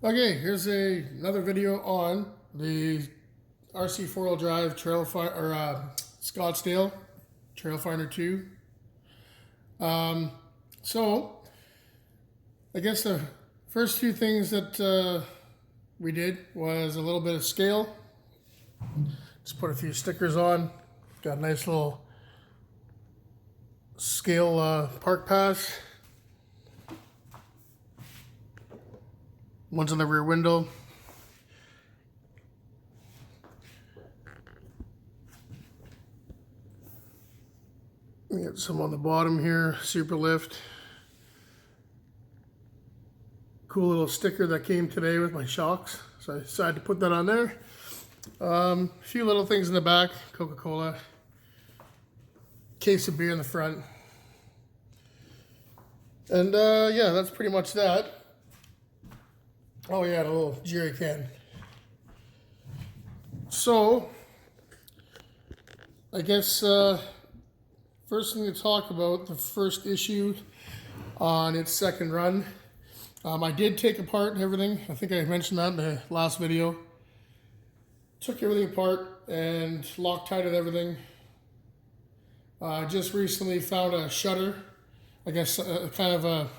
Okay, here's another video on the RC four-wheel drive Scottsdale Trail Finder 2. So I guess the first few things that we did was a little bit of scale. Just put a few stickers on. Got a nice little scale park pass. One's on the rear window. We got some on the bottom here, super lift. Cool little sticker that came today with my shocks, so I decided to put that on there. A few little things in the back, Coca-Cola, case of beer in the front. And yeah, that's pretty much that. Oh yeah, a little jerry can. So, I guess first thing to talk about, the first issue on its second run. I did take apart everything. I think I mentioned that in the last video. Took everything apart and Loctited everything. Just recently found a shutter. I guess kind of a...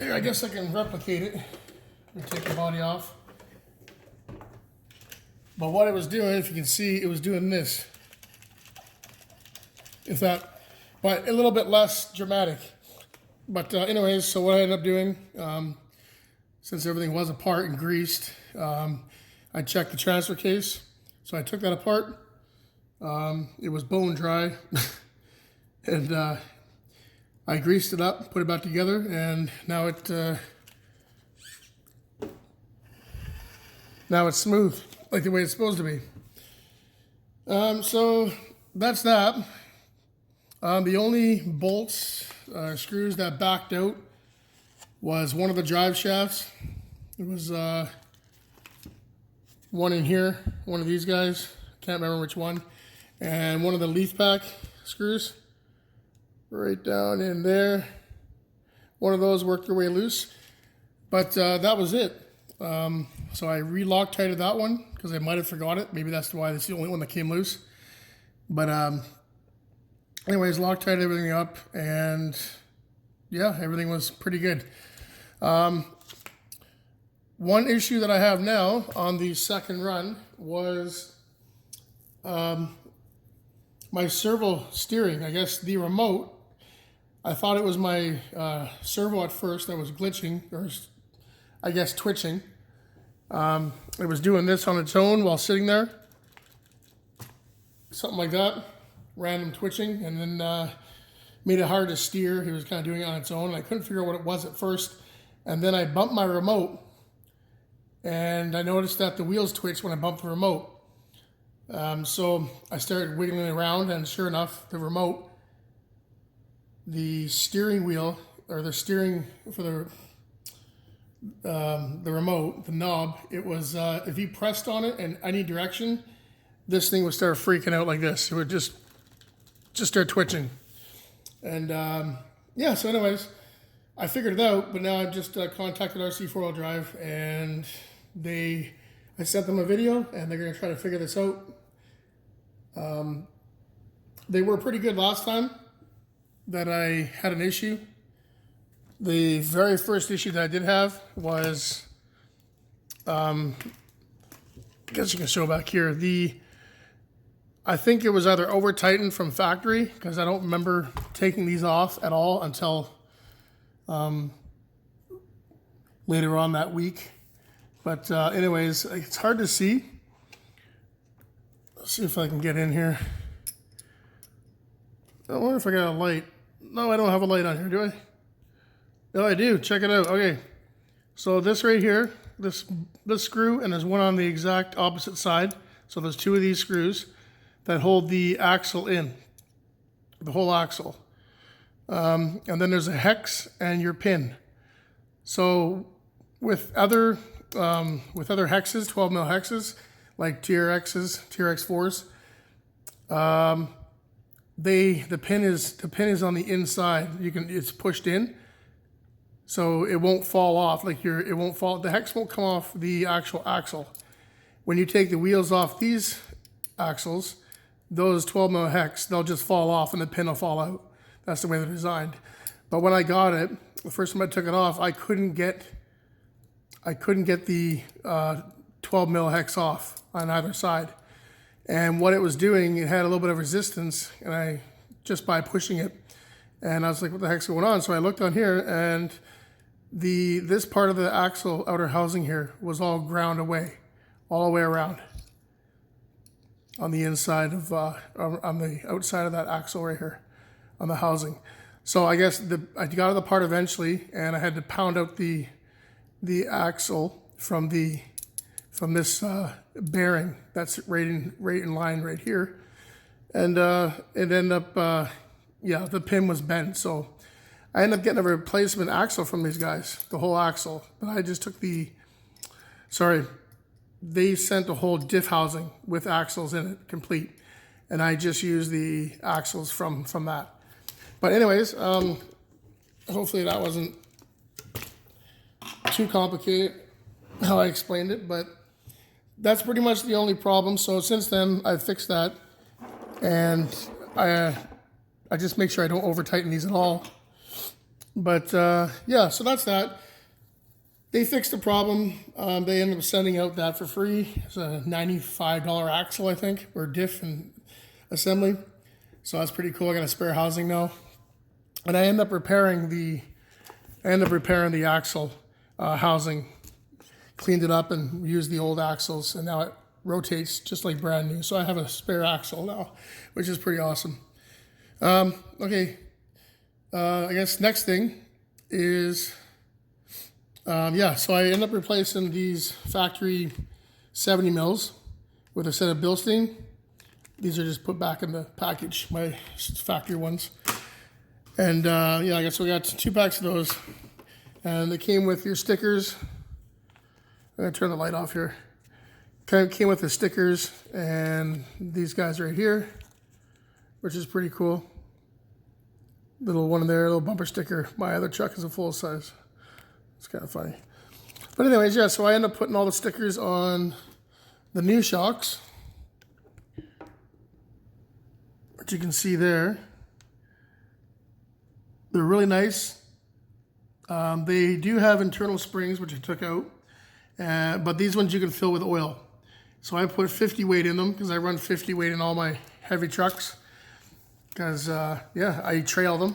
I guess I can replicate it. Let me take the body off. But what it was doing, if you can see, it was doing this. If that, but a little bit less dramatic. But anyways, so what I ended up doing, since everything was apart and greased, I checked the transfer case. So I took that apart. It was bone dry. And I greased it up, put it back together, and now it's smooth, like the way it's supposed to be. So that's that. The only bolts, screws that backed out was one of the drive shafts. It was one in here, one of these guys, can't remember which one, and one of the leaf pack screws right down in there. One of those worked their way loose, but that was it. So I re-Loctited that one because I might have forgot it. Maybe that's why it's the only one that came loose. But anyways, Loctited everything up, and yeah, everything was pretty good. One issue that I have now on the second run was my servo steering. I guess the remote, I thought it was my servo at first that was glitching, or I guess twitching. It was doing this on its own while sitting there. Something like that. Random twitching, and then made it hard to steer. It was kind of doing it on its own. I couldn't figure out what it was at first. And then I bumped my remote, and I noticed that the wheels twitched when I bumped the remote. So I started wiggling around, and sure enough, the remote, the steering wheel, or the steering for the remote, the knob, it was, if you pressed on it in any direction, this thing would start freaking out like this. It would just start twitching. And yeah, so anyways, I figured it out, but now I've just contacted RC four-wheel drive, and I sent them a video, and they're going to try to figure this out. They were pretty good last time that I had an issue. The very first issue that I did have was, I guess you can show back here, I think it was either over tightened from factory, because I don't remember taking these off at all until later on that week. But anyways, it's hard to see. Let's see if I can get in here. I wonder if I got a light. No, I don't have a light on here, do I? No, I do. Check it out. Okay. So this right here, this screw, and there's one on the exact opposite side. So there's two of these screws that hold the axle in, the whole axle. And then there's a hex and your pin. So with other hexes, 12 mil hexes, like TRXs, TRX4s, the pin is on the inside. It's pushed in, so it won't fall off. Like it won't fall. The hex won't come off the actual axle. When you take the wheels off these axles, those 12 mil hex, they'll just fall off and the pin will fall out. That's the way they're designed. But when I got it, the first time I took it off, I couldn't get the 12 mil hex off on either side. And what it was doing, it had a little bit of resistance, and just by pushing it, and I was like, what the heck's going on? So I looked on here, and this part of the axle outer housing here was all ground away, all the way around on the inside of, on the outside of that axle right here, on the housing. So I guess I got to the part eventually, and I had to pound out the axle from this bearing that's right in line right here, and it ended up the pin was bent, so I ended up getting a replacement axle from these guys, the whole axle. But I just took they sent a whole diff housing with axles in it, complete, and I just used the axles from that. But anyways, hopefully that wasn't too complicated how I explained it, but that's pretty much the only problem. So since then, I've fixed that, and I just make sure I don't over tighten these at all. But yeah, so that's that. They fixed the problem. They ended up sending out that for free. It's a $95 axle, I think, or diff and assembly. So that's pretty cool. I got a spare housing now, and I end up repairing the axle housing. Cleaned it up and used the old axles, and now it rotates just like brand new. So I have a spare axle now, which is pretty awesome. Okay, I guess next thing is, so I end up replacing these factory 70 mils with a set of Bilstein. These are just put back in the package, my factory ones. And I guess we got 2 packs of those, and they came with your stickers. I'm gonna turn the light off here. Kind of came with the stickers and these guys right here, which is pretty cool. Little one in there, little bumper sticker. My other truck is a full size. It's kind of funny. But anyways, yeah, so I end up putting all the stickers on the new shocks, which you can see there. They're really nice. They do have internal springs, which I took out. But these ones you can fill with oil. So I put 50 weight in them because I run 50 weight in all my heavy trucks. Because, I trail them.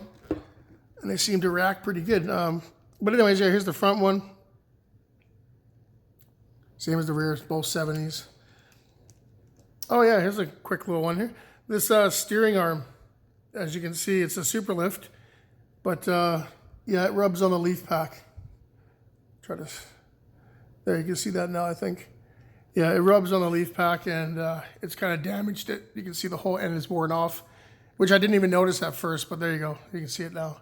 And they seem to react pretty good. But anyways, yeah, here's the front one. Same as the rear, both 70s. Oh yeah, here's a quick little one here. This steering arm, as you can see, it's a super lift. But, it rubs on the leaf pack. There, you can see that now, I think. Yeah, it rubs on the leaf pack, and it's kind of damaged it. You can see the whole end is worn off, which I didn't even notice at first, but there you go. You can see it now.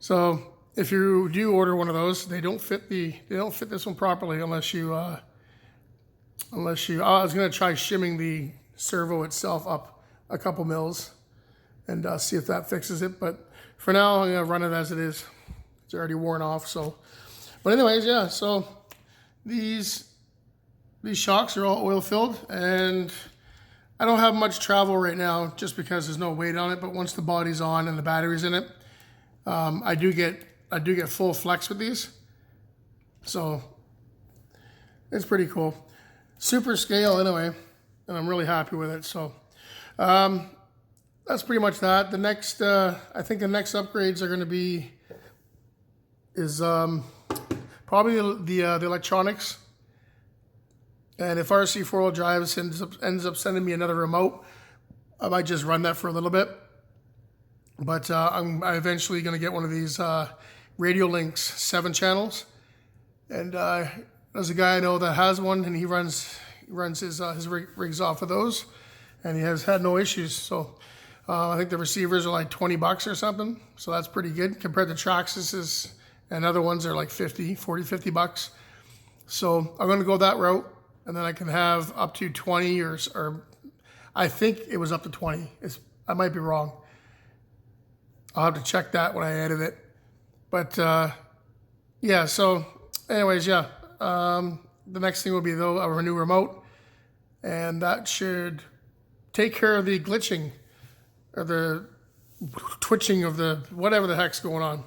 So if you do order one of those, they don't fit this one properly unless you I was gonna try shimming the servo itself up a couple mils and see if that fixes it. But for now, I'm gonna run it as it is. It's already worn off, so. But anyways, yeah, so these shocks are all oil filled, and I don't have much travel right now just because there's no weight on it, but once the body's on and the battery's in it, I do get full flex with these. So it's pretty cool. Super scale anyway, and I'm really happy with it. So that's pretty much that. The next I think the next upgrades are going to be probably the electronics. And if RC 4-wheel drive ends up sending me another remote, I might just run that for a little bit. But I'm eventually going to get one of these Radio Links 7 channels. And there's a guy I know that has one, and he runs his rigs off of those, and he has had no issues. So I think the receivers are like $20 or something. So that's pretty good compared to Traxxas and other ones are like $50 bucks. So I'm going to go that route. And then I can have up to 20 or I think it was up to 20. I might be wrong. I'll have to check that when I edit it. But yeah, so anyways, yeah. The next thing will be though a new remote, and that should take care of the glitching or the twitching of the whatever the heck's going on.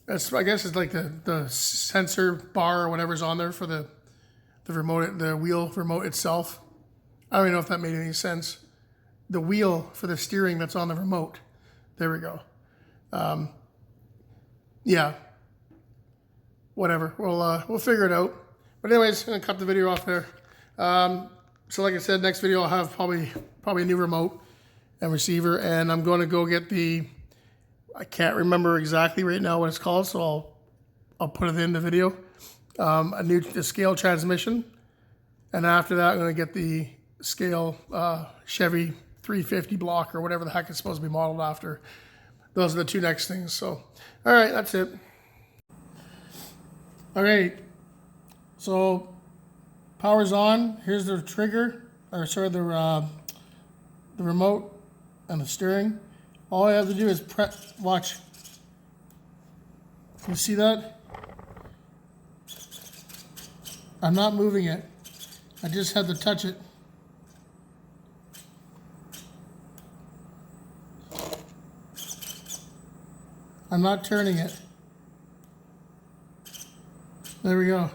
I guess it's like the sensor bar or whatever's on there for the remote, the wheel remote itself. I don't even know if that made any sense. The wheel for the steering that's on the remote. There we go. Yeah. Whatever. We'll figure it out. But anyways, I'm gonna cut the video off there. So like I said, next video I'll have probably a new remote and receiver, and I'm going to go get I can't remember exactly right now what it's called, so I'll put it in the video. The scale transmission, and after that I'm going to get the scale Chevy 350 block or whatever the heck it's supposed to be modeled after. Those are the two next things. So, all right, that's it. Okay, so power's on. Here's the trigger, or sorry, the remote and the steering. All I have to do is watch. You see that? I'm not moving it. I just had to touch it. I'm not turning it. There we go.